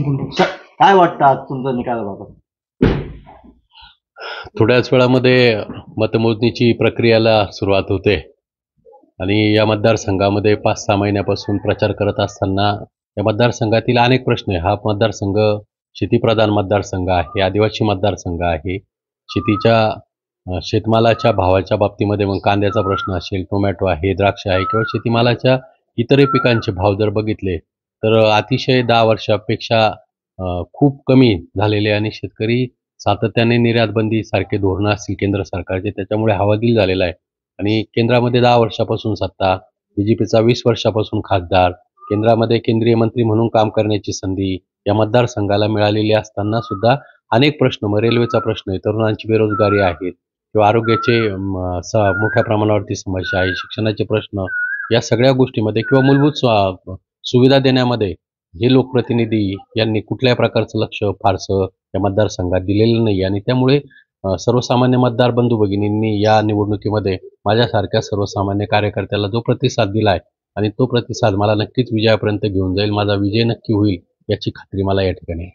संपून काय वाटतं आज तुमचा निकालाबाबत? थोड्याच वेळामध्ये मतमोजणीची प्रक्रियेला सुरुवात होते आणि या मतदारसंघामध्ये 5-6 महिन्यापासून प्रचार करत असताना या मतदारसंघातील अनेक प्रश्न आहे. हा मतदारसंघ शेतीप्रधान मतदारसंघ आहे, आदिवासी मतदारसंघ आहे. शेतमालाच्या भावाच्या बाबतीमध्ये मग कांद्याचा प्रश्न असेल, टोमॅटो आहे, द्राक्ष आहे किंवा शेतीमालाच्या इतरही पिकांचे भाव जर बघितले तर अतिशय 10 वर्षापेक्षा खूप कमी झालेले आणि शेतकरी सातत्याने निर्यात बंदी सारखे धोरणं असतील केंद्र सरकारचे त्याच्यामुळे हवालदिल झालेला आहे आणि केंद्रामध्ये 10 वर्षापासून सत्ता, बीजेपीचा 20 वर्षापासून खासदार, केंद्रामध्ये केंद्रीय मंत्री म्हणून काम करण्याची संधी या मतदारसंघाला मिळालेली असताना सुद्धा अनेक प्रश्न, मग रेल्वेचा प्रश्न आहे, तरुणांची बेरोजगारी आहे किंवा आरोग्याचे मोठ्या प्रमाणावरती समस्या आहे, शिक्षणाचे प्रश्न, या सगळ्या गोष्टीमध्ये किंवा मूलभूत सुविधा देण्यामध्ये हे लोकप्रतिनिधी यांनी कुठल्याही प्रकारचं लक्ष फारसं या मतदारसंघात दिलेलं नाही आणि त्यामुळे सर्वसामान्य मतदार बंधू भगिनींनी या निवडणुकीमध्ये माझ्यासारख्या सर्वसामान्य कार्यकर्त्याला जो प्रतिसाद दिलाय आणि तो प्रतिसाद मला नक्कीच विजयापर्यंत घेऊन जाईल, माझा विजय नक्की होईल याची खात्री मला या ठिकाणी आहे.